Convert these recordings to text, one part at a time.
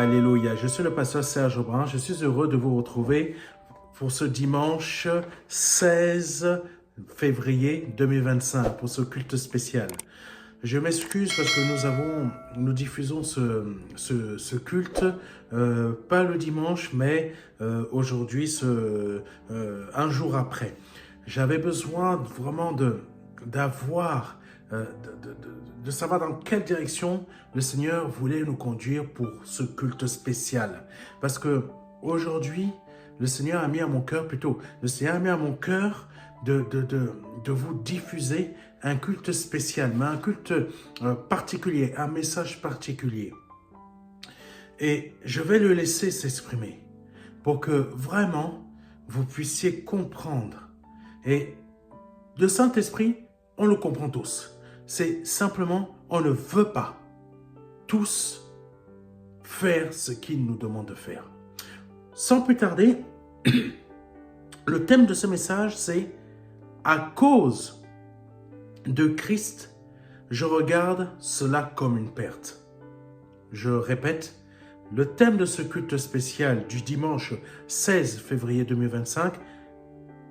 Alléluia, je suis le pasteur Serge Aubrin, je suis heureux de vous retrouver pour ce dimanche 16 février 2025, pour ce culte spécial. Je m'excuse parce que nous diffusons ce culte, pas le dimanche, mais aujourd'hui, un jour après. J'avais besoin vraiment de savoir dans quelle direction le Seigneur voulait nous conduire pour ce culte spécial. Parce que aujourd'hui, le Seigneur a mis à mon cœur de vous diffuser un culte spécial, mais un culte particulier, un message particulier. Et je vais le laisser s'exprimer pour que vraiment vous puissiez comprendre. Et le Saint-Esprit, on le comprend tous. C'est simplement, on ne veut pas tous faire ce qu'il nous demande de faire. Sans plus tarder, le thème de ce message, c'est « À cause de Christ, je regarde cela comme une perte ». Je répète, le thème de ce culte spécial du dimanche 16 février 2025,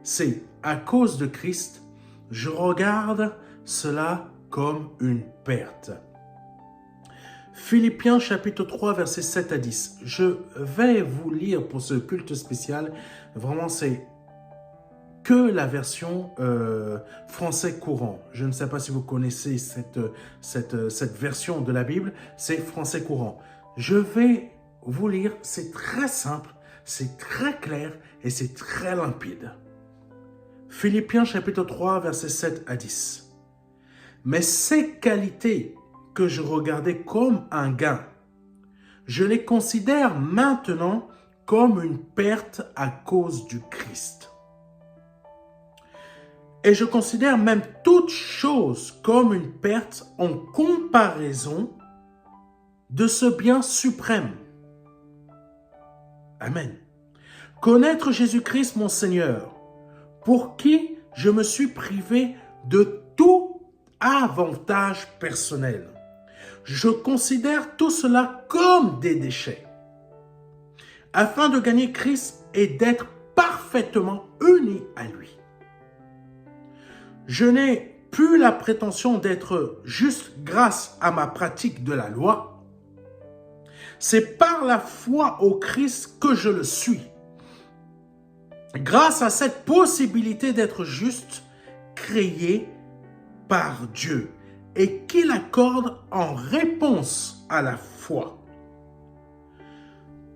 c'est « À cause de Christ, je regarde cela comme une perte ». Philippiens chapitre 3, versets 7 à 10. Je vais vous lire pour ce culte spécial, vraiment c'est que la version français courant. Je ne sais pas si vous connaissez cette version de la Bible, c'est français courant. Je vais vous lire, c'est très simple, c'est très clair et c'est très limpide. Philippiens chapitre 3, versets 7 à 10. Mais ces qualités que je regardais comme un gain, je les considère maintenant comme une perte à cause du Christ. Et je considère même toute chose comme une perte en comparaison de ce bien suprême. Amen. Connaître Jésus-Christ mon Seigneur, pour qui je me suis privé de tout avantage personnel. Je considère tout cela comme des déchets, afin de gagner Christ et d'être parfaitement uni à lui. Je n'ai plus la prétention d'être juste grâce à ma pratique de la loi. C'est par la foi au Christ que je le suis. Grâce à cette possibilité d'être juste, créée par Dieu, et qu'il accorde en réponse à la foi.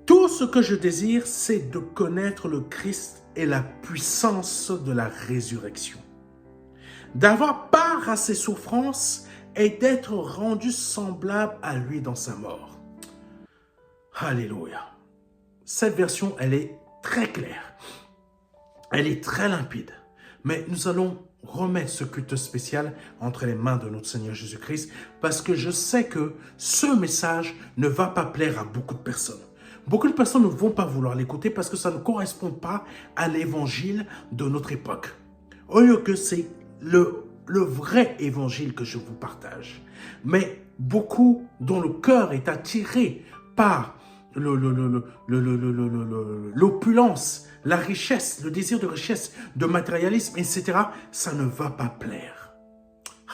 Tout ce que je désire, c'est de connaître le Christ et la puissance de la résurrection, d'avoir part à ses souffrances et d'être rendu semblable à lui dans sa mort. Alléluia. Cette version, elle est très claire. Elle est très limpide. Mais nous allons remettre ce culte spécial entre les mains de notre Seigneur Jésus-Christ parce que je sais que ce message ne va pas plaire à beaucoup de personnes. Beaucoup de personnes ne vont pas vouloir l'écouter parce que ça ne correspond pas à l'évangile de notre époque. Au lieu que c'est le vrai évangile que je vous partage. Mais beaucoup dont le cœur est attiré par l'opulence, la richesse, le désir de richesse, de matérialisme, etc., ça ne va pas plaire.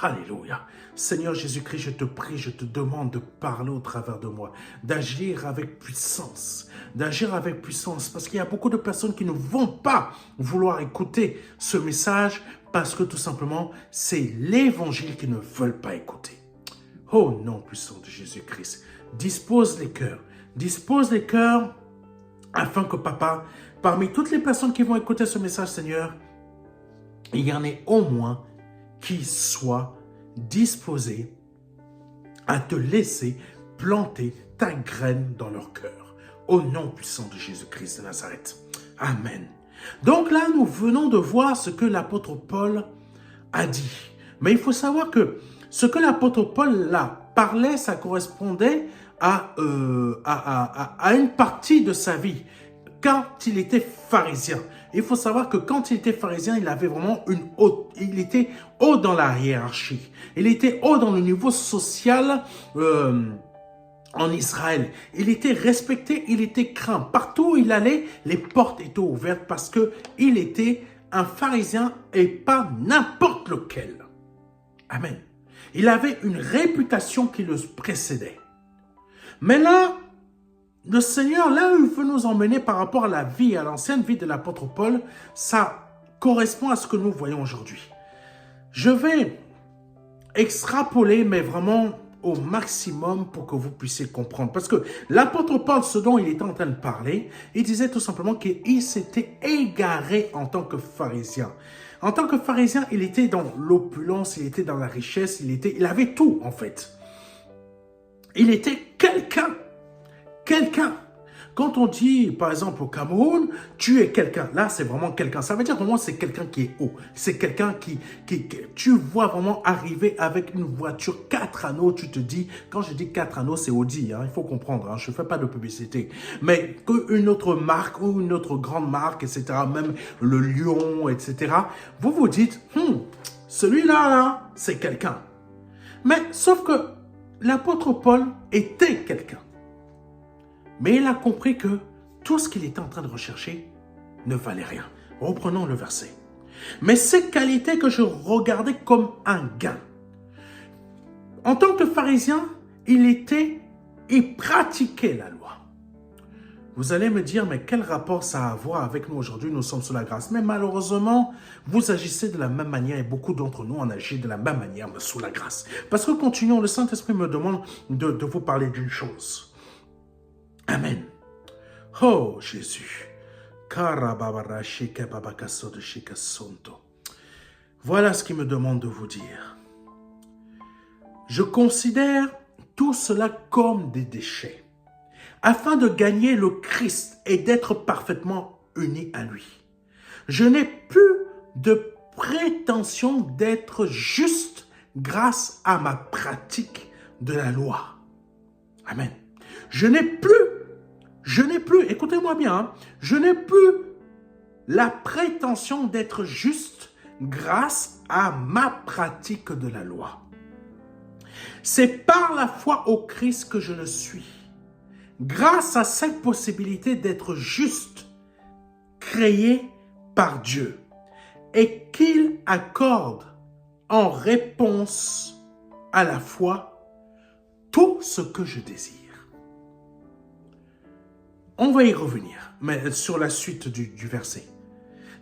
Alléluia. Seigneur Jésus-Christ, je te prie, je te demande de parler au travers de moi, d'agir avec puissance, parce qu'il y a beaucoup de personnes qui ne vont pas vouloir écouter ce message parce que tout simplement, c'est l'évangile qu'ils ne veulent pas écouter. Oh nom puissant de Jésus-Christ, dispose les cœurs afin que Papa, parmi toutes les personnes qui vont écouter ce message, Seigneur, il y en ait au moins qui soient disposés à te laisser planter ta graine dans leur cœur. Au nom puissant de Jésus-Christ de Nazareth. Amen. Donc là, nous venons de voir ce que l'apôtre Paul a dit. Mais il faut savoir que ce que l'apôtre Paul là parlait, ça correspondait à une partie de sa vie quand il était pharisien. Il faut savoir que quand il était pharisien, il avait vraiment il était haut dans la hiérarchie. Il était haut dans le niveau social en Israël. Il était respecté, il était craint. Partout où il allait, les portes étaient ouvertes parce qu'il était un pharisien et pas n'importe lequel. Amen. Il avait une réputation qui le précédait. Mais là, le Seigneur, là où il veut nous emmener par rapport à la vie, à l'ancienne vie de l'apôtre Paul, ça correspond à ce que nous voyons aujourd'hui. Je vais extrapoler, mais vraiment au maximum pour que vous puissiez comprendre. Parce que l'apôtre Paul, ce dont il était en train de parler, il disait tout simplement qu'il s'était égaré en tant que pharisien. En tant que pharisien, il était dans l'opulence, il était dans la richesse, il avait tout en fait. Il était quelqu'un. Quand on dit, par exemple, au Cameroun, tu es quelqu'un, là, c'est vraiment quelqu'un. Ça veut dire vraiment c'est quelqu'un qui est haut. C'est quelqu'un qui tu vois vraiment arriver avec une voiture 4 anneaux. Tu te dis, quand je dis 4 anneaux, c'est Audi. Hein, il faut comprendre, hein, je ne fais pas de publicité. Mais qu'une autre marque ou une autre grande marque, etc., même le Lion, etc., vous vous dites, celui-là, là, c'est quelqu'un. Mais sauf que l'apôtre Paul était quelqu'un. Mais il a compris que tout ce qu'il était en train de rechercher ne valait rien. Reprenons le verset. Mais ces qualités que je regardais comme un gain. En tant que pharisien, il pratiquait la loi. Vous allez me dire, mais quel rapport ça a à voir avec nous aujourd'hui? Nous sommes sous la grâce. Mais malheureusement, vous agissez de la même manière et beaucoup d'entre nous en agissent de la même manière, mais sous la grâce. Parce que continuons, le Saint-Esprit me demande de vous parler d'une chose. Amen. Oh Jésus. Voilà ce qu'il me demande de vous dire. Je considère tout cela comme des déchets, afin de gagner le Christ et d'être parfaitement uni à lui. Je n'ai plus de prétention d'être juste grâce à ma pratique de la loi. Amen. Je n'ai plus, écoutez-moi bien, hein, je n'ai plus la prétention d'être juste grâce à ma pratique de la loi. C'est par la foi au Christ que je le suis. Grâce à cette possibilité d'être juste, créé par Dieu, et qu'il accorde en réponse à la foi tout ce que je désire. On va y revenir, mais sur la suite du verset.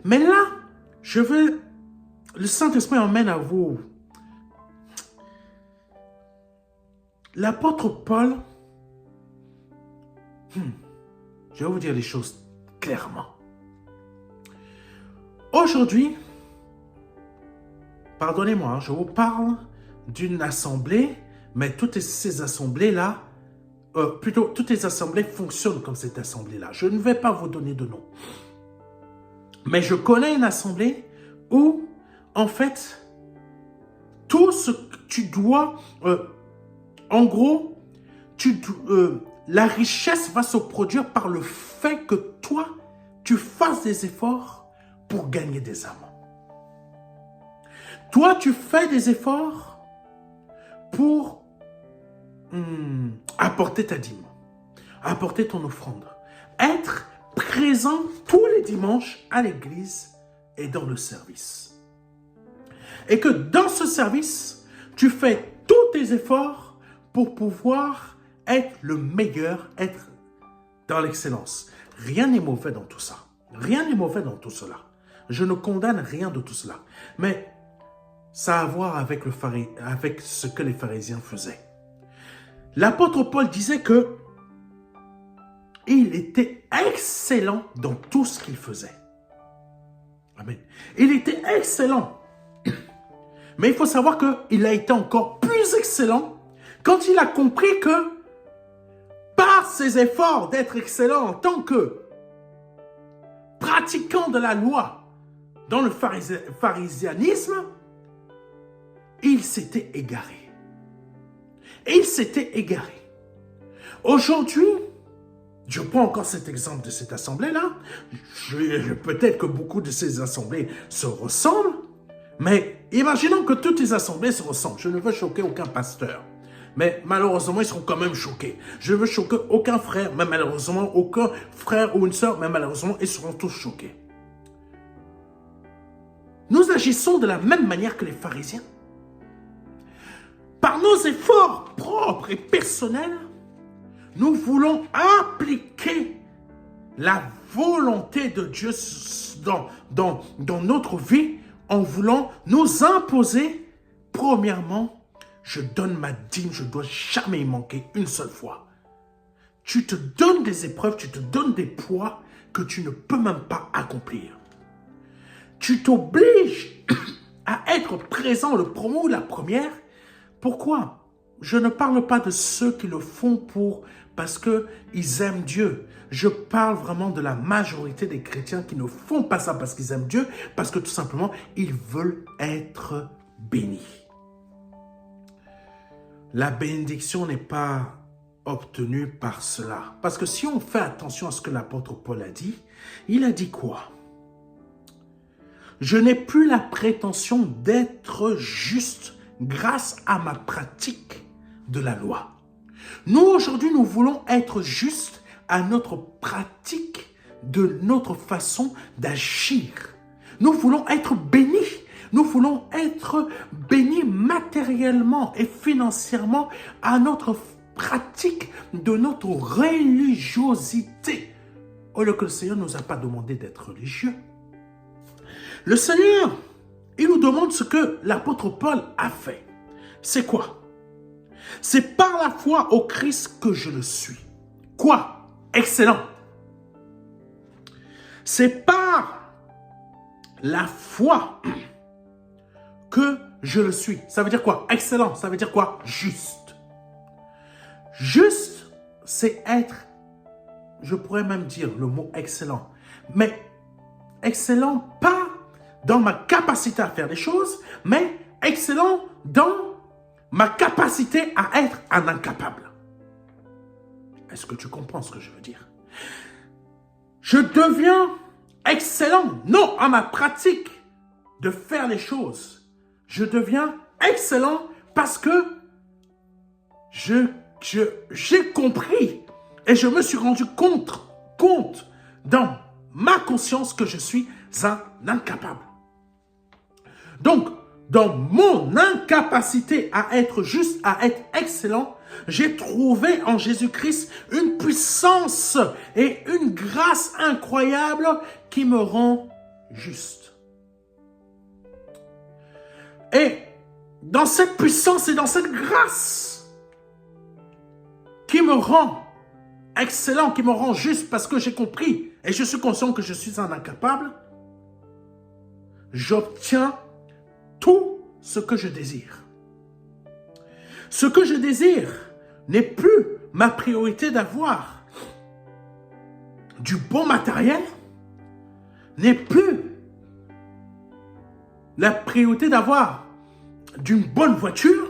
Mais là, le Saint-Esprit emmène à vous. L'apôtre Paul, je vais vous dire les choses clairement. Aujourd'hui, pardonnez-moi, je vous parle d'une assemblée, mais toutes ces assemblées-là, plutôt, toutes les assemblées fonctionnent comme cette assemblée-là. Je ne vais pas vous donner de nom. Mais je connais une assemblée où, en fait, tout ce que tu dois, en gros, la richesse va se produire par le fait que toi, tu fasses des efforts pour gagner des âmes. Toi, tu fais des efforts pour apporter ta dîme, apporter ton offrande, être présent tous les dimanches à l'église et dans le service. Et que dans ce service, tu fais tous tes efforts pour pouvoir être le meilleur, être dans l'excellence. Rien n'est mauvais dans tout ça. Rien n'est mauvais dans tout cela. Je ne condamne rien de tout cela. Mais ça a à voir avec ce que les pharisiens faisaient. L'apôtre Paul disait que il était excellent dans tout ce qu'il faisait. Amen. Il était excellent. Mais il faut savoir qu'il a été encore plus excellent quand il a compris que par ses efforts d'être excellent en tant que pratiquant de la loi dans le pharisianisme, il s'était égaré. Et il s'était égaré. Aujourd'hui, je prends encore cet exemple de cette assemblée-là. Peut-être que beaucoup de ces assemblées se ressemblent, mais imaginons que toutes les assemblées se ressemblent. Je ne veux choquer aucun pasteur. mais malheureusement, ils seront quand même choqués. Je ne veux choquer aucun frère, mais malheureusement, aucun frère ou une sœur, mais malheureusement, ils seront tous choqués. Nous agissons de la même manière que les pharisiens. Par nos efforts propres et personnels, nous voulons appliquer la volonté de Dieu dans notre vie en voulant nous imposer, premièrement, je donne ma dîme, je ne dois jamais y manquer une seule fois. Tu te donnes des épreuves, tu te donnes des poids que tu ne peux même pas accomplir. Tu t'obliges à être présent le premier ou la première. Pourquoi? Je ne parle pas de ceux qui le font parce qu'ils aiment Dieu. Je parle vraiment de la majorité des chrétiens qui ne font pas ça parce qu'ils aiment Dieu, parce que tout simplement, ils veulent être bénis. La bénédiction n'est pas obtenue par cela. Parce que si on fait attention à ce que l'apôtre Paul a dit, il a dit quoi? Je n'ai plus la prétention d'être juste grâce à ma pratique de la loi. Nous, aujourd'hui, nous voulons être justes à notre pratique de notre façon d'agir. Nous voulons être bénis. Nous voulons être bénis matériellement et financièrement à notre pratique de notre religiosité. Au lieu que le Seigneur ne nous a pas demandé d'être religieux. Le Seigneur, il nous demande ce que l'apôtre Paul a fait. C'est quoi? C'est par la foi au Christ que je le suis. Quoi? Excellent. C'est par la foi que je le suis. Ça veut dire quoi? Excellent. Ça veut dire quoi? Juste. Juste, c'est être, je pourrais même dire le mot excellent, mais excellent pas dans ma capacité à faire des choses, mais excellent dans ma capacité à être un incapable. Est-ce que tu comprends ce que je veux dire? Je deviens excellent, non à ma pratique de faire les choses. Je deviens excellent parce que j'ai compris et je me suis rendu compte dans ma conscience que je suis un incapable. Donc, dans mon incapacité à être juste, à être excellent, j'ai trouvé en Jésus-Christ une puissance et une grâce incroyable qui me rend juste. Et dans cette puissance et dans cette grâce qui me rend excellent, qui me rend juste parce que j'ai compris et je suis conscient que je suis un incapable, j'obtiens tout ce que je désire. Ce que je désire n'est plus ma priorité d'avoir du bon matériel, n'est plus la priorité d'avoir d'une bonne voiture,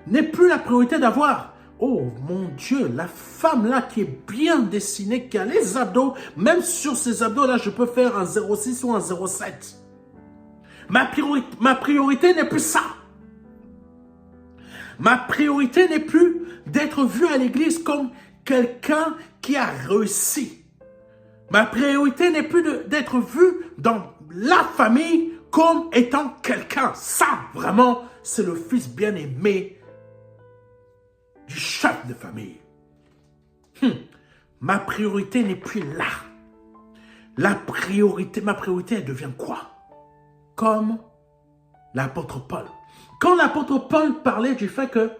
n'est plus la priorité d'avoir, oh mon Dieu, la femme là qui est bien dessinée, qui a les abdos, même sur ces abdos là, je peux faire un 0,6 ou un 0,7. Ma priorité n'est plus ça. Ma priorité n'est plus d'être vu à l'église comme quelqu'un qui a réussi. Ma priorité n'est plus d'être vu dans la famille comme étant quelqu'un. Ça, vraiment, c'est le fils bien-aimé du chef de famille. Ma priorité n'est plus là. Ma priorité, elle devient quoi? Comme l'apôtre Paul. Quand l'apôtre Paul parlait du fait que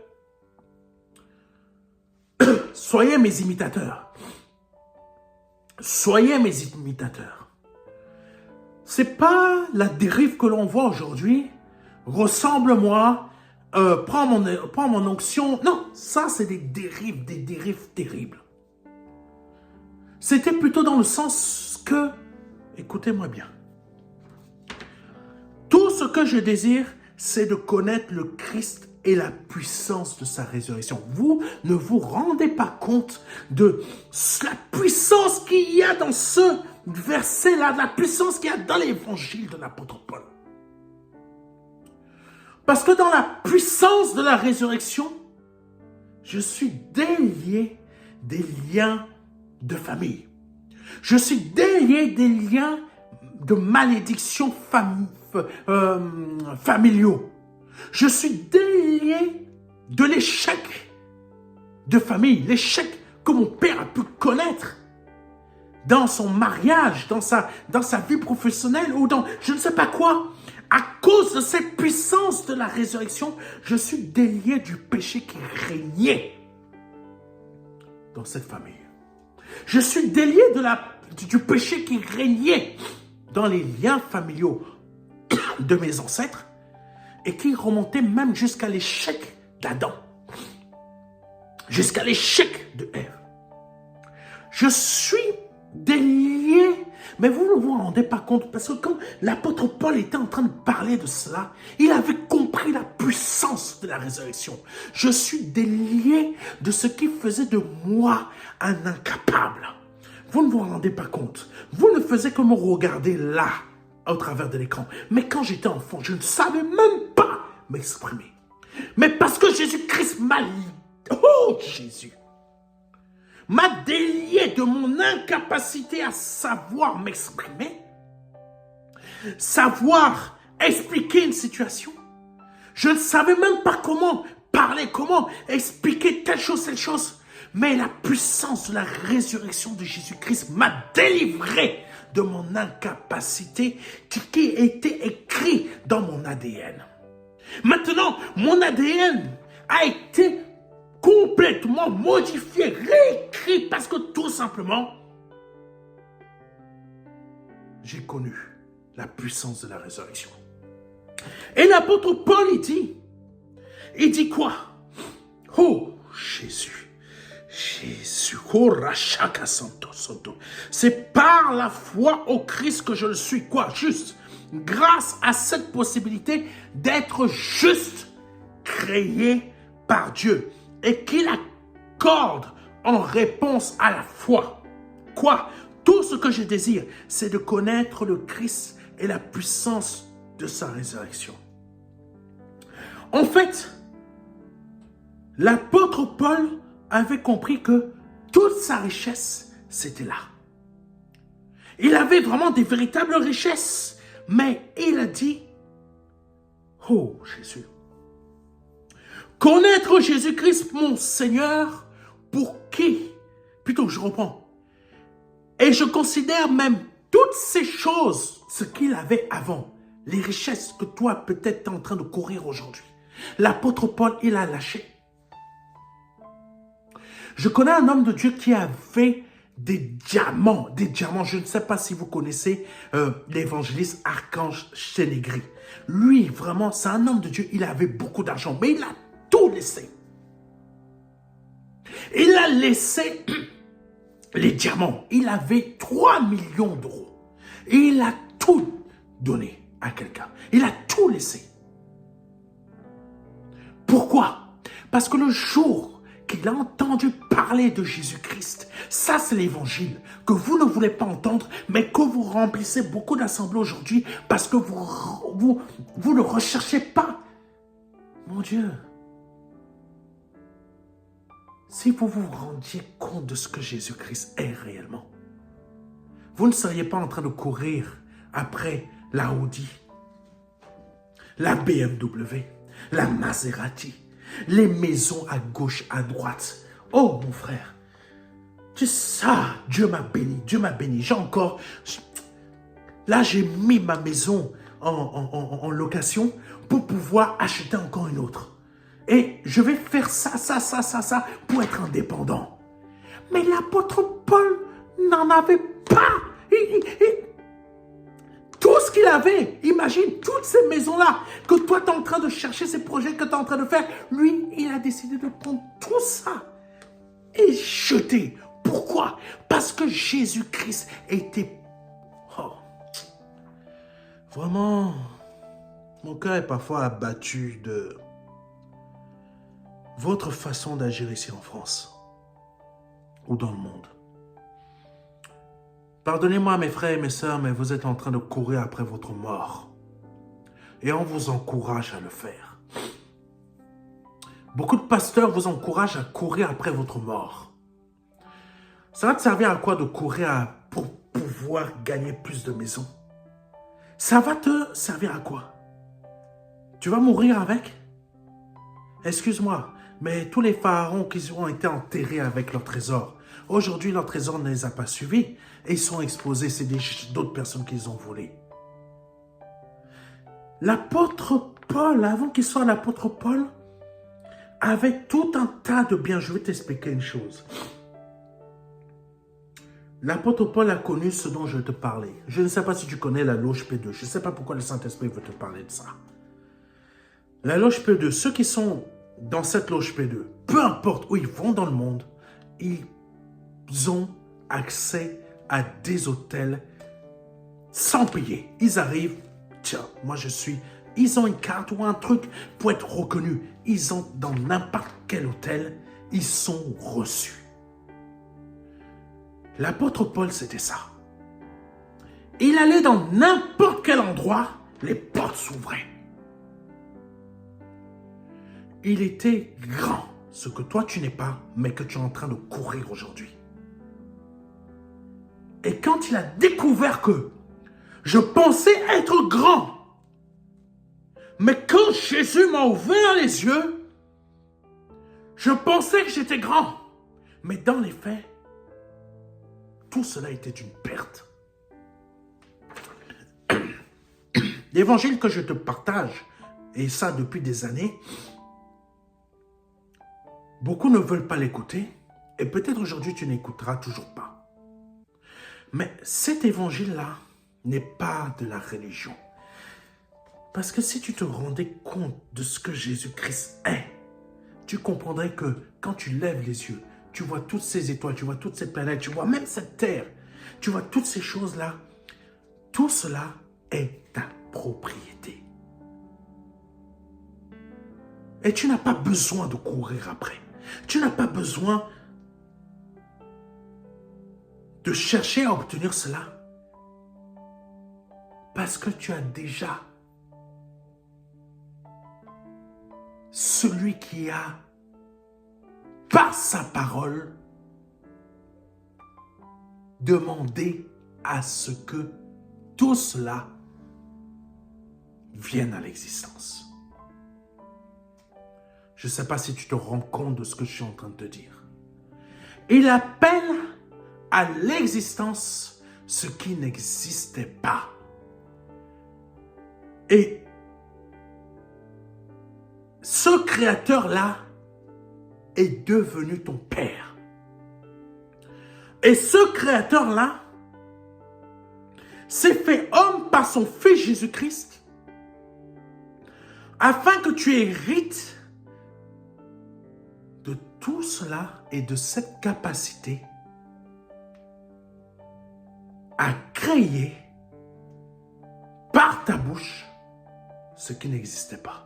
soyez mes imitateurs. Soyez mes imitateurs. C'est pas la dérive que l'on voit aujourd'hui. Ressemble-moi, prends mon onction. Non, ça c'est des dérives terribles. C'était plutôt dans le sens que, écoutez-moi bien, tout ce que je désire, c'est de connaître le Christ et la puissance de sa résurrection. Vous ne vous rendez pas compte de la puissance qu'il y a dans ce verset-là, de la puissance qu'il y a dans l'évangile de l'apôtre Paul. Parce que dans la puissance de la résurrection, Je suis délié des liens de famille. Je suis délié des liens de malédiction familiaux. Je suis délié de l'échec de famille, l'échec que mon père a pu connaître dans son mariage, dans sa vie professionnelle ou dans je ne sais pas quoi. À cause de cette puissance de la résurrection, je suis délié du péché qui régnait dans cette famille. Je suis délié du péché qui régnait dans les liens familiaux de mes ancêtres et qui remontait même jusqu'à l'échec d'Adam, jusqu'à l'échec de Ève. Je suis délié, mais vous ne vous rendez pas compte, parce que quand l'apôtre Paul était en train de parler de cela, il avait compris la puissance de la résurrection. Je suis délié de ce qui faisait de moi un incapable. Vous ne vous rendez pas compte. Vous ne faisiez que me regarder là, au travers de l'écran. Mais quand j'étais enfant, je ne savais même pas m'exprimer. Mais parce que Jésus-Christ m'a délié de mon incapacité à savoir m'exprimer, savoir expliquer une situation. Je ne savais même pas comment parler, comment expliquer telle chose. Mais la puissance de la résurrection de Jésus-Christ m'a délivré de mon incapacité qui était écrit dans mon ADN. Maintenant, mon ADN a été complètement modifié, réécrit, parce que tout simplement, j'ai connu la puissance de la résurrection. Et l'apôtre Paul, il dit quoi? Oh, Jésus, oh, Rachaka Santo. C'est par la foi au Christ que je le suis, quoi? Juste, grâce à cette possibilité d'être juste, créé par Dieu, et qu'il accorde en réponse à la foi. Quoi? Tout ce que je désire, c'est de connaître le Christ et la puissance de sa résurrection. En fait, l'apôtre Paul avait compris que toute sa richesse, c'était là. Il avait vraiment des véritables richesses, mais il a dit, oh Jésus, connaître Jésus-Christ, mon Seigneur, pour qui? Plutôt, je reprends. Et je considère même toutes ces choses, ce qu'il avait avant, les richesses que toi, peut-être, tu es en train de courir aujourd'hui. L'apôtre Paul, il a lâché. Je connais un homme de Dieu qui avait des diamants. Je ne sais pas si vous connaissez l'évangéliste Archange Chénégri. Lui, vraiment, c'est un homme de Dieu. Il avait beaucoup d'argent, mais il a tout laissé. Il a laissé les diamants. Il avait 3 millions d'euros. Et il a tout donné à quelqu'un. Il a tout laissé. Pourquoi? Parce que le jour qu'il a entendu parler de Jésus-Christ, ça c'est l'évangile que vous ne voulez pas entendre, mais que vous remplissez beaucoup d'assemblées aujourd'hui parce que vous ne recherchez pas. Mon Dieu, si vous vous rendiez compte de ce que Jésus-Christ est réellement, vous ne seriez pas en train de courir après la Audi, la BMW, la Maserati, les maisons à gauche, à droite. Oh, mon frère, tu sais ça, Dieu m'a béni, j'ai encore... Là, j'ai mis ma maison en location pour pouvoir acheter encore une autre. Et je vais faire ça pour être indépendant. Mais l'apôtre Paul n'en avait pas. Tout ce qu'il avait, imagine toutes ces maisons-là que toi tu es en train de chercher, ces projets que tu es en train de faire. Lui, il a décidé de prendre tout ça et jeter. Pourquoi? Parce que Jésus-Christ était... Oh. Vraiment, mon cœur est parfois abattu de votre façon d'agir ici en France ou dans le monde. Pardonnez-moi mes frères et mes sœurs, mais vous êtes en train de courir après votre mort. Et on vous encourage à le faire. Beaucoup de pasteurs vous encouragent à courir après votre mort. Ça va te servir à quoi de courir pour pouvoir gagner plus de maisons? Ça va te servir à quoi? Tu vas mourir avec? Excuse-moi, mais tous les pharaons qui ont été enterrés avec leurs trésors, aujourd'hui, leurs trésors ne les a pas suivis et ils sont exposés. C'est d'autres personnes qui les ont volés. L'apôtre Paul, avant qu'il soit l'apôtre Paul, avait tout un tas de biens. Je vais t'expliquer une chose. L'apôtre Paul a connu ce dont je te parlais. Je ne sais pas si tu connais la loge P2. Je ne sais pas pourquoi le Saint-Esprit veut te parler de ça. La loge P2, ceux qui sont dans cette loge P2, peu importe où ils vont dans le monde, ils ont accès à des hôtels sans payer. Ils arrivent, tiens, moi je suis... Ils ont une carte ou un truc pour être reconnus. Ils ont dans n'importe quel hôtel, ils sont reçus. L'apôtre Paul, c'était ça. Il allait dans n'importe quel endroit, les portes s'ouvraient. Il était grand, ce que toi tu n'es pas, mais que tu es en train de courir aujourd'hui. Et quand il a découvert que je pensais être grand, mais quand Jésus m'a ouvert les yeux, je pensais que j'étais grand. Mais dans les faits, tout cela était une perte. L'évangile que je te partage, et ça depuis des années, beaucoup ne veulent pas l'écouter, et peut-être aujourd'hui tu n'écouteras toujours pas. Mais cet évangile-là n'est pas de la religion. Parce que si tu te rendais compte de ce que Jésus-Christ est, tu comprendrais que quand tu lèves les yeux, tu vois toutes ces étoiles, tu vois toutes ces planètes, tu vois même cette terre, tu vois toutes ces choses-là. Tout cela est ta propriété. Et tu n'as pas besoin de courir après. Tu n'as pas besoin de chercher à obtenir cela. Parce que tu as déjà celui qui a, par sa parole, demandé à ce que tout cela vienne à l'existence. Je ne sais pas si tu te rends compte de ce que je suis en train de te dire. Il appelle à l'existence ce qui n'existait pas. Et ce créateur-là est devenu ton Père. Et ce créateur-là s'est fait homme par son Fils Jésus-Christ afin que tu hérites de tout cela et de cette capacité à créer par ta bouche ce qui n'existait pas.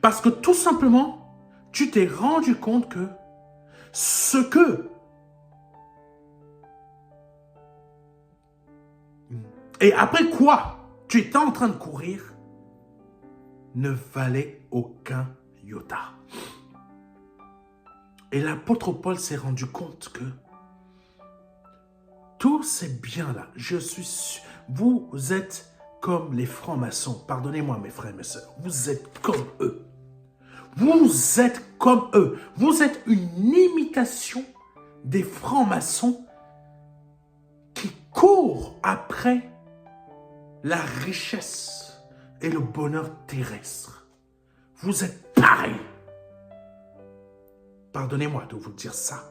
Parce que tout simplement, tu t'es rendu compte que ce que... Et après quoi tu étais en train de courir ne valait aucun iota. Et l'apôtre Paul s'est rendu compte que tous ces biens-là, vous êtes comme les francs-maçons. Pardonnez-moi mes frères et mes sœurs, vous êtes comme eux. Vous êtes comme eux. Vous êtes une imitation des francs-maçons qui courent après la richesse et le bonheur terrestre. Vous êtes pareil. Pardonnez-moi de vous dire ça,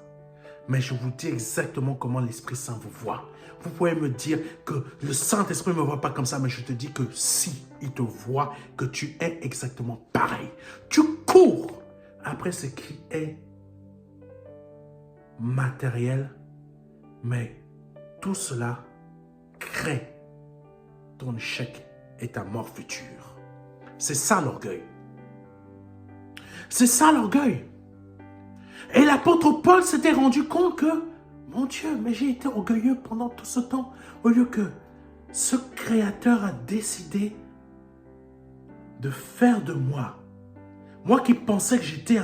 mais je vous dis exactement comment l'Esprit Saint vous voit. Vous pouvez me dire que le Saint-Esprit ne me voit pas comme ça, mais je te dis que si il te voit, que tu es exactement pareil. Tu cours après ce qui est matériel, mais tout cela crée ton échec et ta mort future. C'est ça l'orgueil. C'est ça l'orgueil. Et l'apôtre Paul s'était rendu compte que, mon Dieu, mais j'ai été orgueilleux pendant tout ce temps, au lieu que ce Créateur a décidé de faire de moi qui pensais que j'étais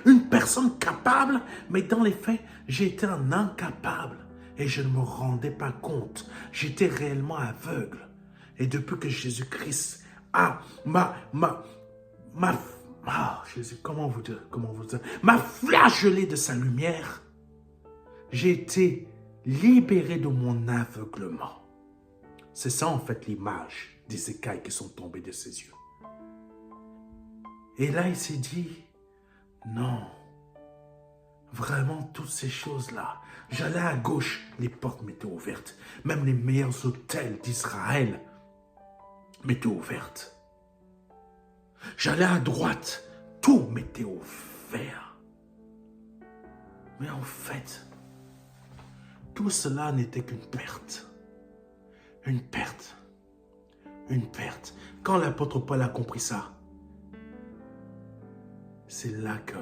une personne capable, mais dans les faits, j'étais un incapable et je ne me rendais pas compte. J'étais réellement aveugle. Et depuis que Jésus-Christ Jésus, comment vous dire, m'a flagellé de sa lumière, j'ai été libéré de mon aveuglement. C'est ça en fait l'image des écailles qui sont tombées de ses yeux. Et là il s'est dit, non, vraiment toutes ces choses-là, j'allais à gauche, les portes m'étaient ouvertes. Même les meilleurs hôtels d'Israël m'étaient ouvertes. J'allais à droite, tout m'était ouvert. Mais en fait, tout cela n'était qu'une perte. Une perte. Une perte. Quand l'apôtre Paul a compris ça, c'est là que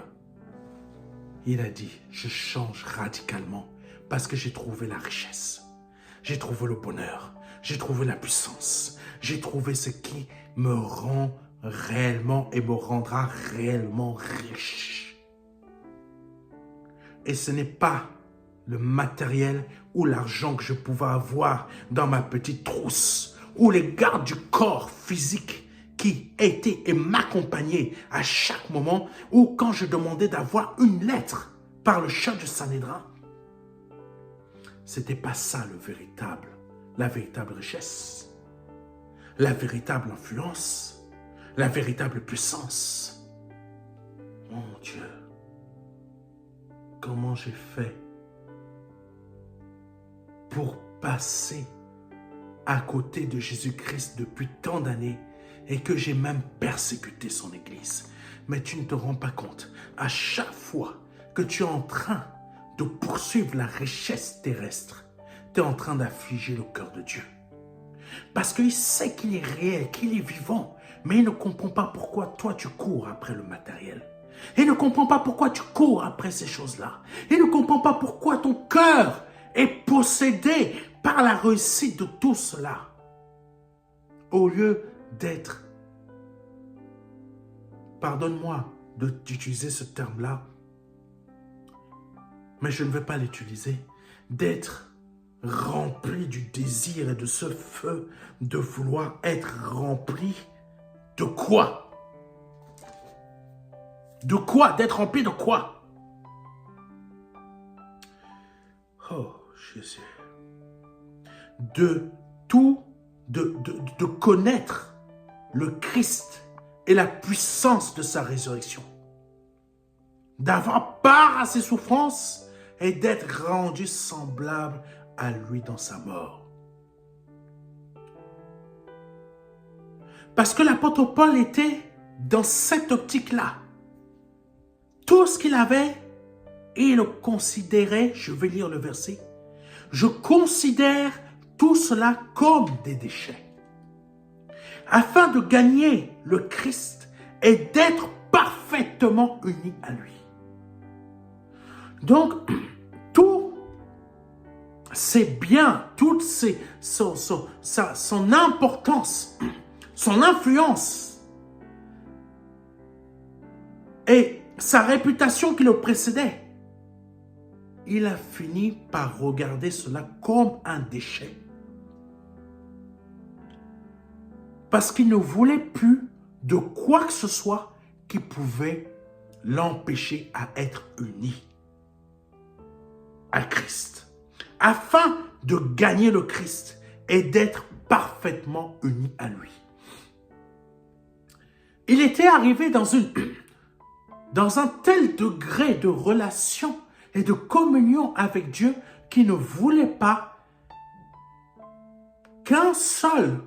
il a dit, je change radicalement parce que j'ai trouvé la richesse. J'ai trouvé le bonheur. J'ai trouvé la puissance. J'ai trouvé ce qui me rend réellement et me rendra réellement riche. Et ce n'est pas le matériel ou l'argent que je pouvais avoir dans ma petite trousse ou les gardes du corps physique qui étaient et m'accompagnaient à chaque moment ou quand je demandais d'avoir une lettre par le chef du Sanhédrin. C'était pas ça la véritable richesse, la véritable influence, la véritable puissance. Mon Dieu, comment j'ai fait pour passer à côté de Jésus-Christ depuis tant d'années et que j'ai même persécuté son Église. Mais tu ne te rends pas compte, à chaque fois que tu es en train de poursuivre la richesse terrestre, tu es en train d'affliger le cœur de Dieu. Parce qu'il sait qu'il est réel, qu'il est vivant, mais il ne comprend pas pourquoi toi tu cours après le matériel. Il ne comprend pas pourquoi tu cours après ces choses-là. Il ne comprend pas pourquoi ton cœur est possédé par la réussite de tout cela. Au lieu d'être, pardonne-moi d'utiliser ce terme-là, mais je ne vais pas l'utiliser, d'être rempli du désir et de ce feu de vouloir être rempli de quoi? De quoi? D'être rempli de quoi? Oh, Jésus. De connaître le Christ et la puissance de sa résurrection. D'avoir part à ses souffrances et d'être rendu semblable à lui dans sa mort. Parce que l'apôtre Paul était dans cette optique-là. Tout ce qu'il avait, il le considérait, je vais lire le verset, je considère tout cela comme des déchets, afin de gagner le Christ et d'être parfaitement uni à lui. Donc, tout c'est bien, toute son importance, son influence et sa réputation qui le précédait, il a fini par regarder cela comme un déchet. Parce qu'il ne voulait plus de quoi que ce soit qui pouvait l'empêcher à être uni à Christ. Afin de gagner le Christ et d'être parfaitement uni à lui. Il était arrivé dans un tel degré de relation et de communion avec Dieu qu'il ne voulait pas qu'un seul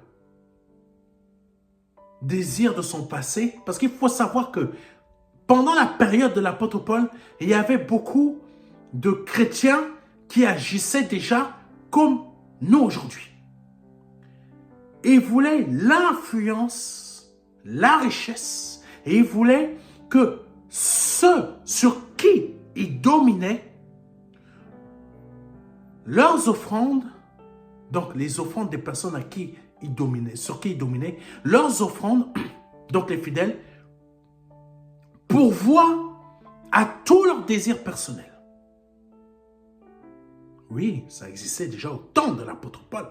désir de son passé, parce qu'il faut savoir que pendant la période de l'apôtre Paul, il y avait beaucoup de chrétiens qui agissaient déjà comme nous aujourd'hui. Ils voulaient l'influence, la richesse, et ils voulaient que ceux sur qui ils dominaient, leurs offrandes, donc les offrandes des personnes à qui sur qui ils dominaient, leurs offrandes, donc les fidèles, pourvoient à tous leurs désirs personnels. Oui, ça existait déjà au temps de l'apôtre Paul.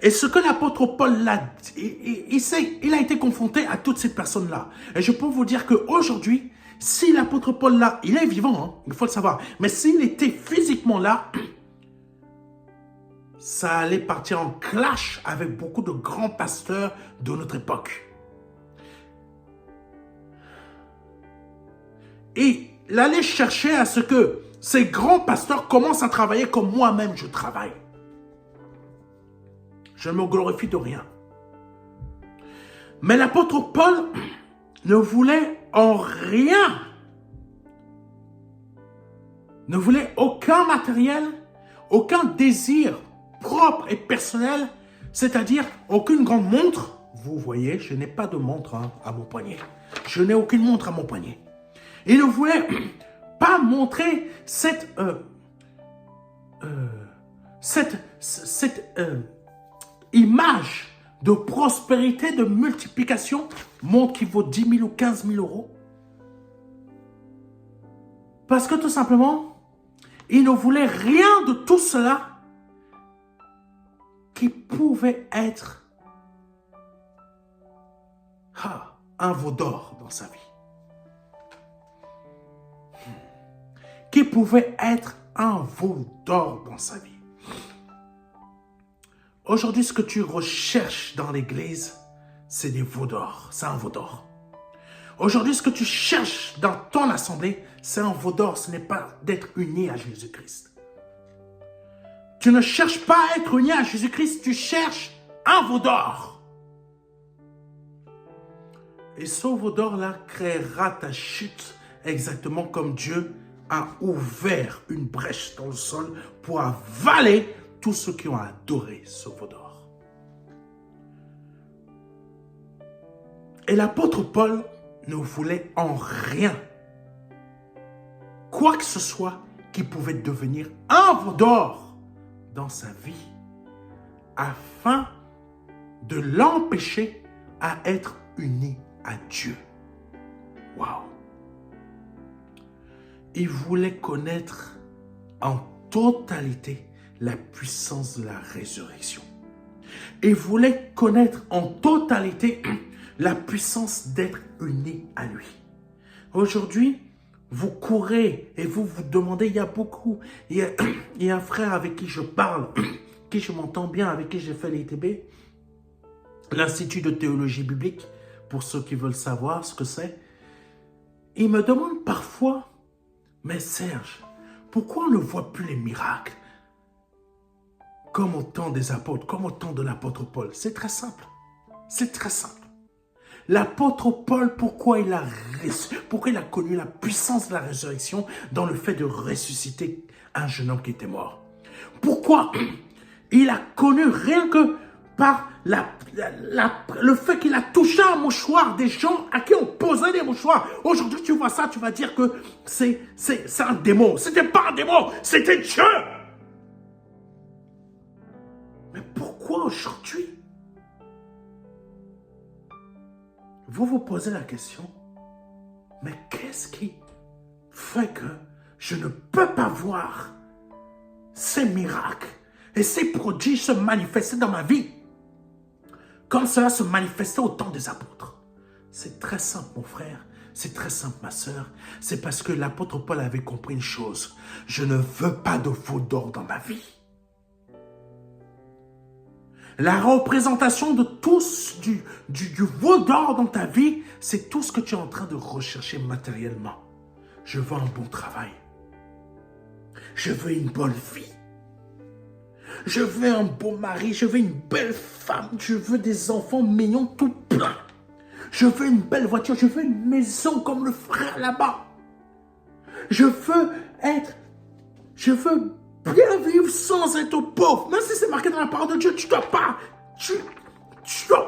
Et ce que l'apôtre Paul l'a dit, il a été confronté à toutes ces personnes-là. Et je peux vous dire qu'aujourd'hui, si l'apôtre Paul là, il est vivant, hein, il faut le savoir, mais s'il était physiquement là, ça allait partir en clash avec beaucoup de grands pasteurs de notre époque. Et il allait chercher à ce que ces grands pasteurs commencent à travailler comme moi-même je travaille. Je ne me glorifie de rien. Mais l'apôtre Paul ne voulait en rien, ne voulait aucun matériel, aucun désir propre et personnel, c'est-à-dire aucune grande montre. Vous voyez, je n'ai pas de montre à mon poignet. Je n'ai aucune montre à mon poignet. Il ne voulait pas montrer cette image de prospérité, de multiplication, montre qui vaut 10 000 ou 15 000 euros. Parce que tout simplement, il ne voulait rien de tout cela qui pouvait être un veau d'or dans sa vie. Qui pouvait être un veau d'or dans sa vie. Aujourd'hui, ce que tu recherches dans l'église, c'est des veaux d'or. C'est un veau d'or. Aujourd'hui, ce que tu cherches dans ton assemblée, c'est un veau d'or. Ce n'est pas d'être uni à Jésus-Christ. Tu ne cherches pas à être uni à Jésus-Christ, tu cherches un veau d'or. Et ce veau d'or-là créera ta chute exactement comme Dieu a ouvert une brèche dans le sol pour avaler tous ceux qui ont adoré ce veau d'or. Et l'apôtre Paul ne voulait en rien quoi que ce soit qui pouvait devenir un veau d'or dans sa vie afin de l'empêcher à être uni à Dieu. Waouh! Il voulait connaître en totalité la puissance de la résurrection. Il voulait connaître en totalité la puissance d'être uni à lui. Aujourd'hui, vous courez et vous vous demandez, il y a un frère avec qui je parle, qui je m'entends bien, avec qui j'ai fait l'ITB, l'Institut de théologie biblique, pour ceux qui veulent savoir ce que c'est. Il me demande parfois, mais Serge, pourquoi on ne voit plus les miracles comme au temps des apôtres, comme au temps de l'apôtre Paul? C'est très simple. C'est très simple. L'apôtre Paul, pourquoi il a connu la puissance de la résurrection dans le fait de ressusciter un jeune homme qui était mort? Pourquoi il a connu rien que par le fait qu'il a touché un mouchoir des gens à qui on posait des mouchoirs. Aujourd'hui, tu vois ça, tu vas dire que c'est un démon. C'était pas un démon, c'était Dieu. Mais pourquoi aujourd'hui? Vous vous posez la question, mais qu'est-ce qui fait que je ne peux pas voir ces miracles et ces prodiges se manifester dans ma vie comme cela se manifestait au temps des apôtres? C'est très simple, mon frère. C'est très simple, ma sœur. C'est parce que l'apôtre Paul avait compris une chose. Je ne veux pas de veau d'or dans ma vie. La représentation de tous du veau d'or dans ta vie, c'est tout ce que tu es en train de rechercher matériellement. Je veux un bon travail. Je veux une bonne vie. Je veux un beau mari, je veux une belle femme, je veux des enfants mignons tout plein. Je veux une belle voiture, je veux une maison comme le frère là-bas. Je veux bien vivre sans être pauvre. Même si c'est marqué dans la parole de Dieu, tu dois pas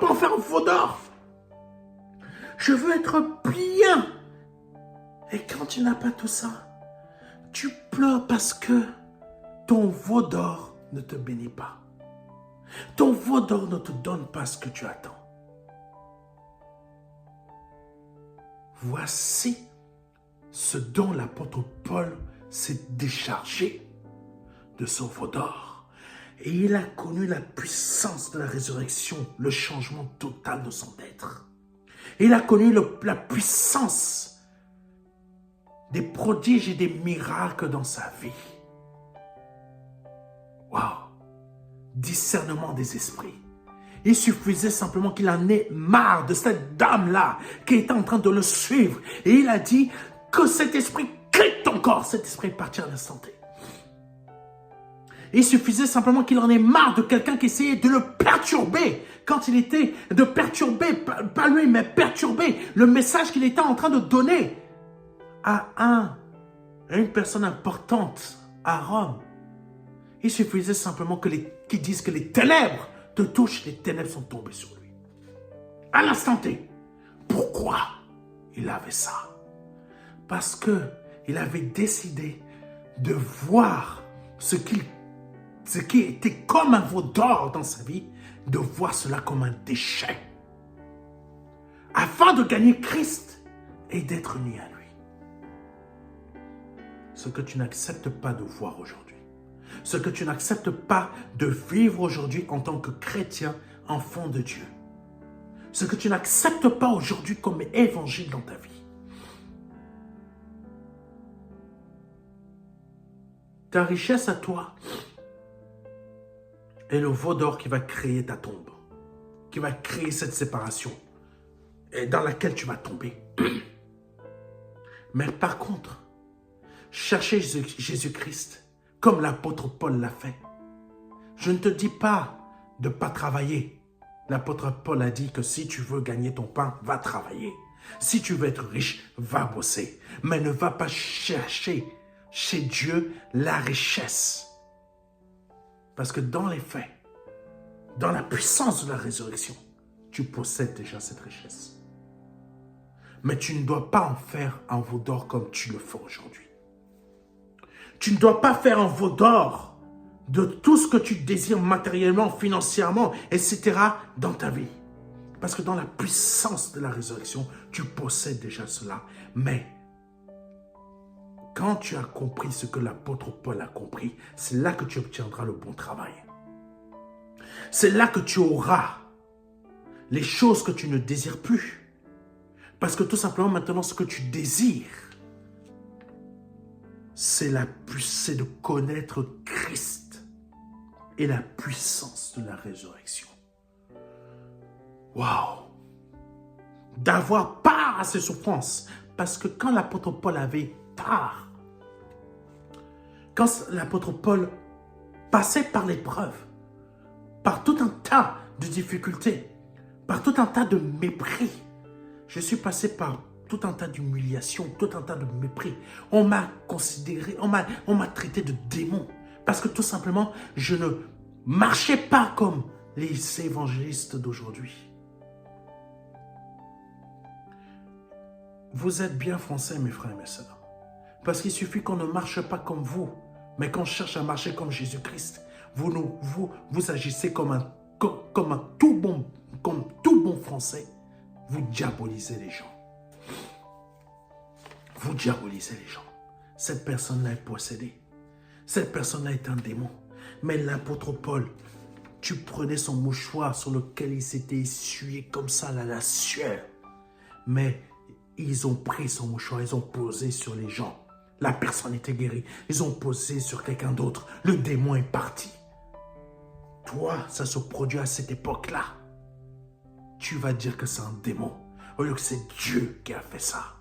en faire un veau d'or. Je veux être bien. Et quand tu n'as pas tout ça, tu pleures parce que ton veau d'or ne te bénit pas. Ton veau d'or ne te donne pas ce que tu attends. Voici ce dont l'apôtre Paul s'est déchargé de son veau d'or. Et il a connu la puissance de la résurrection, le changement total de son être. Il a connu la puissance des prodiges et des miracles dans sa vie. Waouh! Discernement des esprits. Il suffisait simplement qu'il en ait marre de cette dame-là qui était en train de le suivre. Et il a dit que cet esprit quitte ton corps. Cet esprit est parti à l'instant T. Il suffisait simplement qu'il en ait marre de quelqu'un qui essayait de le perturber. Quand il était de perturber, pas lui, mais perturber le message qu'il était en train de donner à une personne importante à Rome. Il suffisait simplement qu'ils disent que les ténèbres te touchent, les ténèbres sont tombées sur lui. À l'instant T. Pourquoi il avait ça? Parce qu'il avait décidé de voir ce qui était comme un veau d'or dans sa vie, de voir cela comme un déchet. Afin de gagner Christ et d'être uni à lui. Ce que tu n'acceptes pas de voir aujourd'hui. Ce que tu n'acceptes pas de vivre aujourd'hui en tant que chrétien, enfant de Dieu. Ce que tu n'acceptes pas aujourd'hui comme évangile dans ta vie. Ta richesse à toi est le veau d'or qui va créer ta tombe, qui va créer cette séparation et dans laquelle tu vas tomber. Mais par contre, chercher Jésus-Christ comme l'apôtre Paul l'a fait. Je ne te dis pas de ne pas travailler. L'apôtre Paul a dit que si tu veux gagner ton pain, va travailler. Si tu veux être riche, va bosser. Mais ne va pas chercher chez Dieu la richesse. Parce que dans les faits, dans la puissance de la résurrection, tu possèdes déjà cette richesse. Mais tu ne dois pas en faire un veau d'or comme tu le fais aujourd'hui. Tu ne dois pas faire un veau d'or de tout ce que tu désires matériellement, financièrement, etc. dans ta vie. Parce que dans la puissance de la résurrection, tu possèdes déjà cela. Mais quand tu as compris ce que l'apôtre Paul a compris, c'est là que tu obtiendras le bon travail. C'est là que tu auras les choses que tu ne désires plus. Parce que tout simplement, maintenant, ce que tu désires, c'est de connaître Christ et la puissance de la résurrection. Waouh! D'avoir part à ces souffrances. Parce que quand l'apôtre Paul avait part, quand l'apôtre Paul passait par l'épreuve, par tout un tas de difficultés, par tout un tas de mépris, je suis passé par tout un tas d'humiliation, tout un tas de mépris. On m'a considéré, on m'a traité de démon. Parce que tout simplement, je ne marchais pas comme les évangélistes d'aujourd'hui. Vous êtes bien français, mes frères et mes sœurs. Parce qu'il suffit qu'on ne marche pas comme vous, mais qu'on cherche à marcher comme Jésus-Christ. Vous agissez comme tout bon français. Vous diabolisez les gens. Vous diabolisez les gens. Cette personne-là est possédée. Cette personne-là est un démon. Mais l'apôtre Paul, tu prenais son mouchoir sur lequel il s'était essuyé comme ça, la sueur. Mais ils ont pris son mouchoir, ils ont posé sur les gens. La personne était guérie. Ils ont posé sur quelqu'un d'autre. Le démon est parti. Toi, ça se produit à cette époque-là. Tu vas dire que c'est un démon. Au lieu que c'est Dieu qui a fait ça.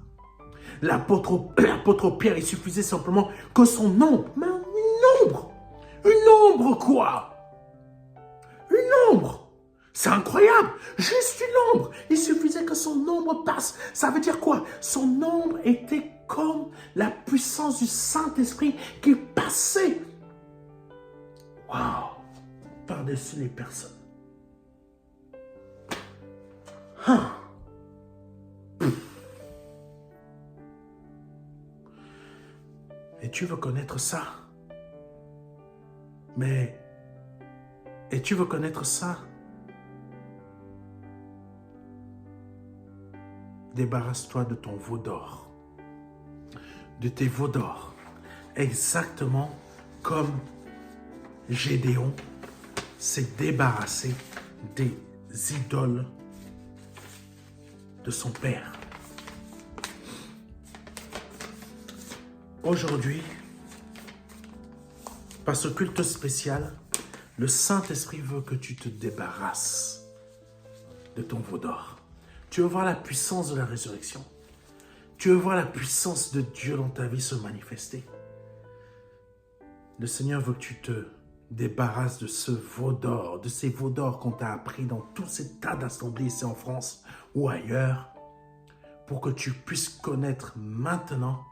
L'apôtre Pierre, il suffisait simplement que son ombre. Mais une ombre. Une ombre quoi? Une ombre. C'est incroyable. Juste une ombre. Il suffisait que son ombre passe. Ça veut dire quoi? Son ombre était comme la puissance du Saint-Esprit qui passait. Waouh. Par-dessus les personnes. Et tu veux connaître ça? Mais Et tu veux connaître ça? Débarrasse-toi de ton veau d'or, de tes veaux d'or, exactement comme Gédéon s'est débarrassé des idoles de son père. Aujourd'hui, par ce culte spécial, le Saint-Esprit veut que tu te débarrasses de ton veau d'or. Tu veux voir la puissance de la résurrection. Tu veux voir la puissance de Dieu dans ta vie se manifester. Le Seigneur veut que tu te débarrasses de ce veau d'or, de ces veaux d'or qu'on t'a appris dans tous ces tas d'assemblées ici en France ou ailleurs, pour que tu puisses connaître maintenant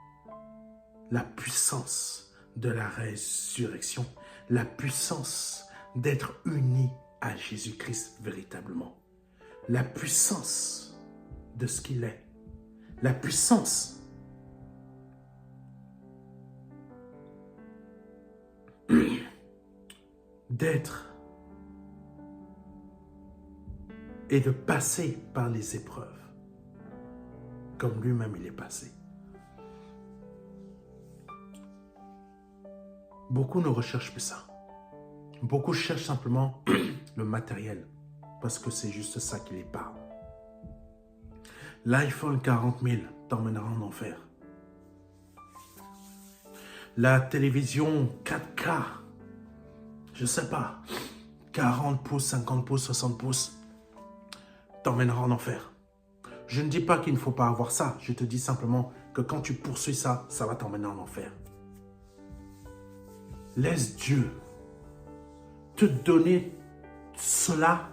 la puissance de la résurrection, la puissance d'être uni à Jésus-Christ véritablement, la puissance de ce qu'il est, la puissance d'être et de passer par les épreuves comme lui-même il est passé. Beaucoup ne recherchent plus ça. Beaucoup cherchent simplement le matériel parce que c'est juste ça qui les parle. L'iPhone 40 000 t'emmènera en enfer. La télévision 4K, je sais pas, 40 pouces, 50 pouces, 60 pouces, t'emmènera en enfer. Je ne dis pas qu'il ne faut pas avoir ça, je te dis simplement que quand tu poursuis ça, ça va t'emmener en enfer. Laisse Dieu te donner cela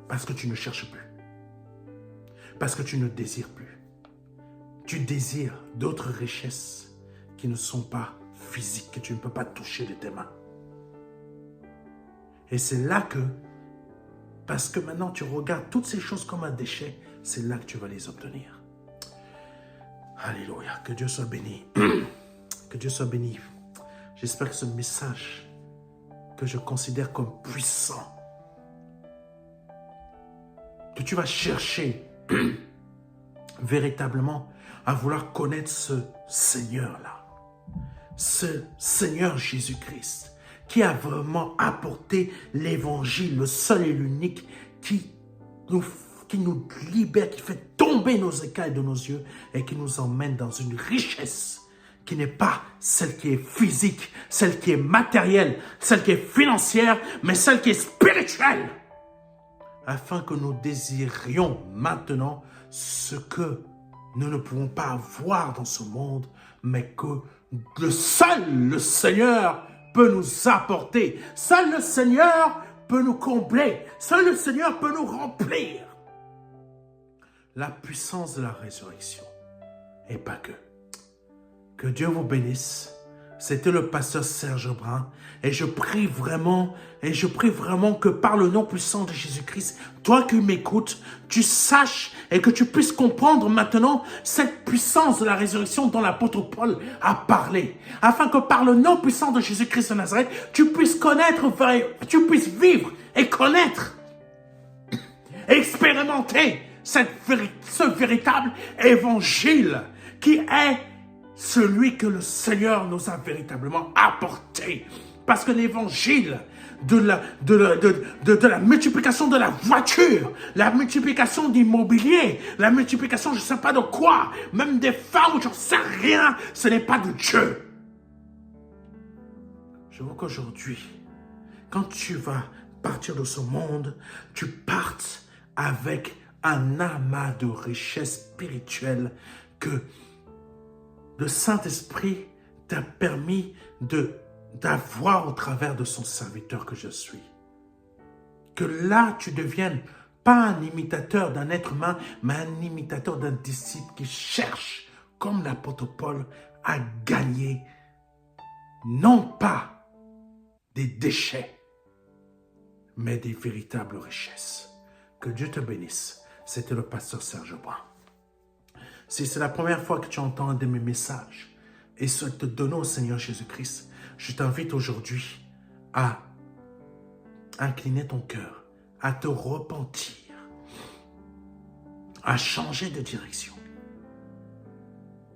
parce que tu ne cherches plus. Parce que tu ne désires plus. Tu désires d'autres richesses qui ne sont pas physiques, que tu ne peux pas toucher de tes mains. Et c'est là que, parce que maintenant tu regardes toutes ces choses comme un déchet, c'est là que tu vas les obtenir. Alléluia, que Dieu soit béni. Que Dieu soit béni. J'espère que ce message que je considère comme puissant, que tu vas chercher véritablement à vouloir connaître ce Seigneur-là, ce Seigneur Jésus-Christ, qui a vraiment apporté l'évangile, le seul et l'unique, qui nous libère, qui fait tomber nos écailles de nos yeux et qui nous emmène dans une richesse qui n'est pas celle qui est physique, celle qui est matérielle, celle qui est financière, mais celle qui est spirituelle, afin que nous désirions maintenant ce que nous ne pouvons pas avoir dans ce monde, mais que le Seigneur peut nous apporter. Seul le Seigneur peut nous combler. Seul le Seigneur peut nous remplir. La puissance de la résurrection. Et pas que. Que Dieu vous bénisse. C'était le pasteur Serge Brun. Et je prie vraiment que par le nom puissant de Jésus-Christ, toi qui m'écoutes, tu saches et que tu puisses comprendre maintenant cette puissance de la résurrection dont l'apôtre Paul a parlé. Afin que par le nom puissant de Jésus-Christ de Nazareth, tu puisses connaître, tu puisses vivre et connaître, expérimenter ce véritable évangile qui est celui que le Seigneur nous a véritablement apporté. Parce que l'évangile de la multiplication de la voiture, la multiplication d'immobilier, la multiplication je ne sais pas de quoi, même des femmes, je ne sais rien, ce n'est pas de Dieu. Je veux qu'aujourd'hui, quand tu vas partir de ce monde, tu partes avec un amas de richesses spirituelles que le Saint-Esprit t'a permis d'avoir au travers de son serviteur que je suis. Que là, tu deviennes pas un imitateur d'un être humain, mais un imitateur d'un disciple qui cherche, comme l'apôtre Paul, à gagner non pas des déchets, mais des véritables richesses. Que Dieu te bénisse. C'était le pasteur Serge Brun. Si c'est la première fois que tu entends un de mes messages et souhaites te donner au Seigneur Jésus-Christ, je t'invite aujourd'hui à incliner ton cœur, à te repentir, à changer de direction,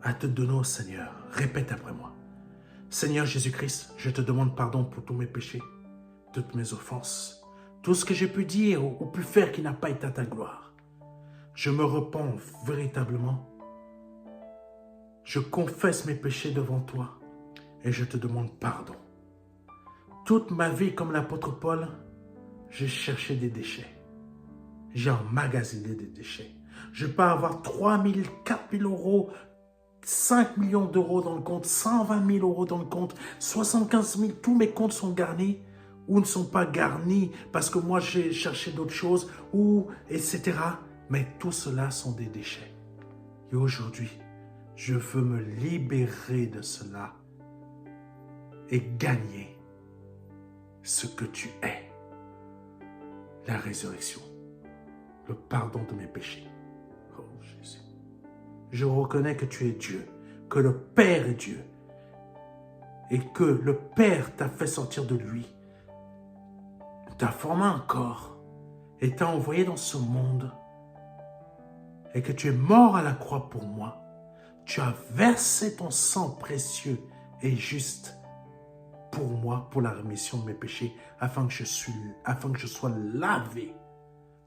à te donner au Seigneur. Répète après moi. Seigneur Jésus-Christ, je te demande pardon pour tous mes péchés, toutes mes offenses, tout ce que j'ai pu dire ou pu faire qui n'a pas été à ta gloire. Je me repens véritablement. Je confesse mes péchés devant toi et je te demande pardon. Toute ma vie, comme l'apôtre Paul, j'ai cherché des déchets. J'ai emmagasiné des déchets. Je peux avoir 3 000, 4 000 euros, 5 millions d'euros dans le compte, 120 000 euros dans le compte, 75 000, tous mes comptes sont garnis ou ne sont pas garnis parce que moi j'ai cherché d'autres choses, ou etc. Mais tout cela sont des déchets. Et aujourd'hui, je veux me libérer de cela et gagner ce que tu es. La résurrection, le pardon de mes péchés. Oh Jésus. Je reconnais que tu es Dieu, que le Père est Dieu et que le Père t'a fait sortir de lui, t'a formé un corps et t'a envoyé dans ce monde et que tu es mort à la croix pour moi. Tu as versé ton sang précieux et juste pour moi, pour la rémission de mes péchés, afin que je sois lavé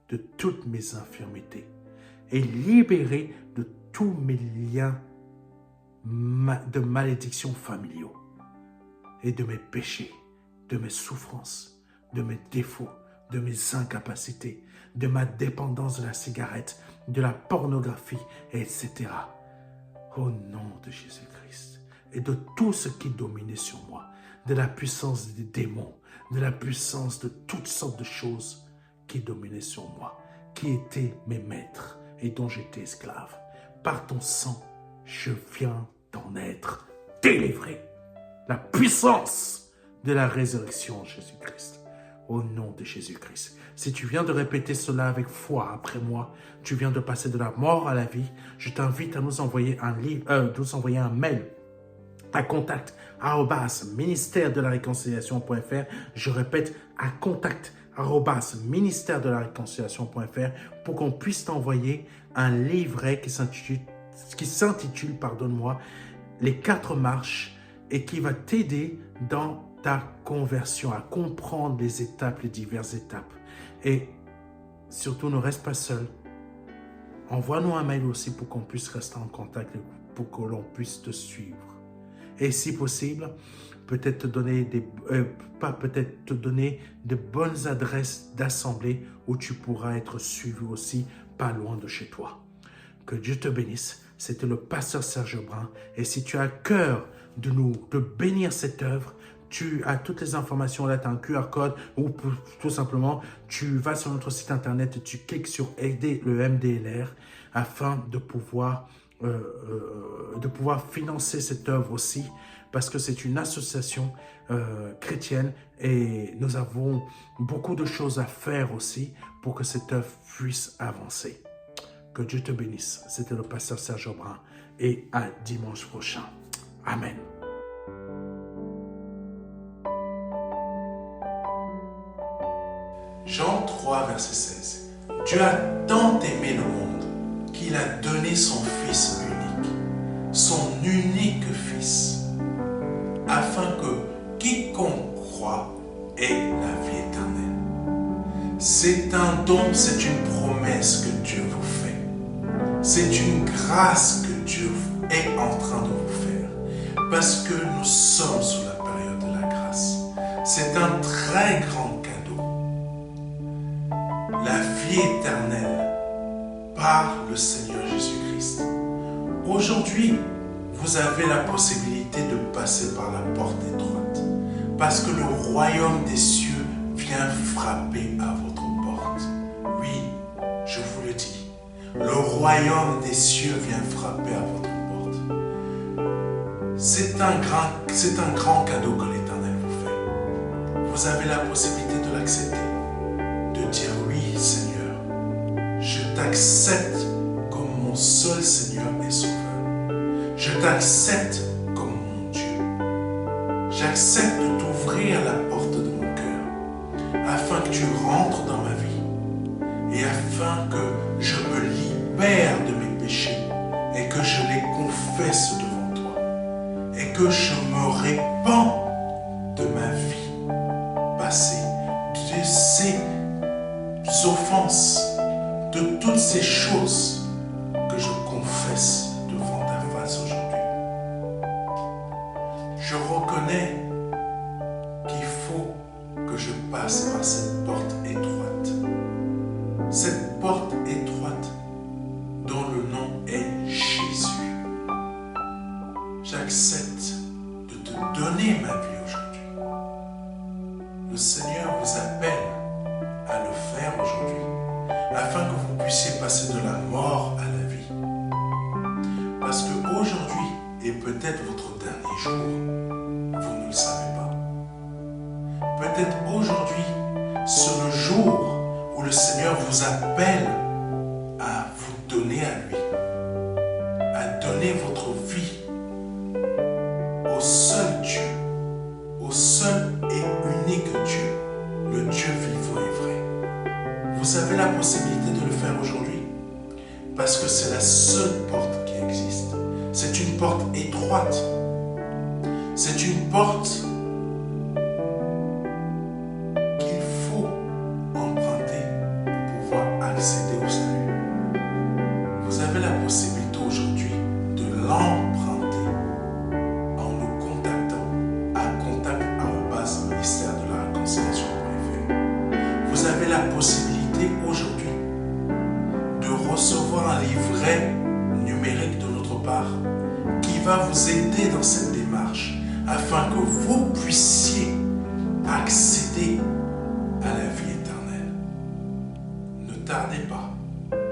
de toutes mes infirmités et libéré de tous mes liens de malédiction familiaux et de mes péchés, de mes souffrances, de mes défauts, de mes incapacités, de ma dépendance de la cigarette, de la pornographie, etc. Au nom de Jésus-Christ et de tout ce qui dominait sur moi, de la puissance des démons, de la puissance de toutes sortes de choses qui dominaient sur moi, qui étaient mes maîtres et dont j'étais esclave. Par ton sang, je viens d'en être délivré. La puissance de la résurrection, Jésus-Christ. Au nom de Jésus-Christ. Si tu viens de répéter cela avec foi après moi, tu viens de passer de la mort à la vie, je t'invite à nous envoyer un mail à contact@ministère-de-la-réconciliation.fr. Je répète, à contact@ministère-de-la-réconciliation.fr pour qu'on puisse t'envoyer un livret qui s'intitule, Les 4 marches et qui va t'aider dans ta conversion, à comprendre les étapes, les diverses étapes. Et surtout, ne reste pas seul. Envoie-nous un mail aussi pour qu'on puisse rester en contact et pour que l'on puisse te suivre. Et si possible, peut-être te donner de bonnes adresses d'assemblée où tu pourras être suivi aussi, pas loin de chez toi. Que Dieu te bénisse. C'était le pasteur Serge Brun. Et si tu as à cœur de bénir cette œuvre, tu as toutes les informations là, tu as un QR code ou tout simplement, tu vas sur notre site internet et tu cliques sur aider le MDLR afin de pouvoir financer cette œuvre aussi, parce que c'est une association chrétienne et nous avons beaucoup de choses à faire aussi pour que cette œuvre puisse avancer. Que Dieu te bénisse. C'était le pasteur Serge Brun et à dimanche prochain. Amen. Jean 3, verset 16. Dieu a tant aimé le monde qu'il a donné son Fils unique Fils, afin que quiconque croit ait la vie éternelle. C'est un don, c'est une promesse que Dieu vous fait. C'est une grâce que Dieu est en train de vous faire, parce que nous sommes sous la période de la grâce. C'est un très grand cadeau. La vie éternelle par le Seigneur Jésus-Christ. Aujourd'hui, vous avez la possibilité de passer par la porte étroite, parce que le royaume des cieux vient frapper à votre porte. Oui, je vous le dis, le royaume des cieux vient frapper à votre porte. C'est un grand cadeau que l'Éternel vous fait. Vous avez la possibilité de l'accepter, de dire oui Seigneur, je t'accepte comme mon seul Seigneur et Sauveur. Je t'accepte comme mon Dieu. J'accepte de t'ouvrir la porte de mon cœur afin que tu rentres dans ma vie et afin que je me libère de mes péchés et que je les confesse devant toi et que je me répands de ma vie passée, de ces offenses, de toutes ces choses que je confesse devant ta face aujourd'hui. Je reconnais qu'il faut que je passe par cette porte étroite. Cette porte étroite dont le nom est Jésus. J'accepte de te donner ma vie aujourd'hui. Le Seigneur vous appelle à le faire aujourd'hui, afin que vous puissiez passer de la mort à la vie. Parce qu'aujourd'hui est peut-être votre dernier jour, vous ne le savez pas. Peut-être aujourd'hui, c'est le jour où le Seigneur vous appelle à vous donner à lui, à donner votre vie au seul Dieu, au seul et unique Dieu, le Dieu vivant et vrai. Vous avez la possibilité de le faire aujourd'hui parce que c'est la seule porte qui existe. C'est une porte étroite. C'est une porte qu'il faut emprunter pour pouvoir accéder au salut. Vous avez la possibilité aujourd'hui de l'emprunter en nous contactant à contact@ministère de la réconciliation.fr. Vous avez la possibilité aujourd'hui de recevoir un livret numérique de notre part qui va vous aider dans cette démarche afin que vous puissiez accéder à la vie éternelle. Ne tardez pas,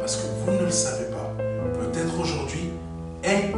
parce que vous ne le savez pas. Peut-être aujourd'hui est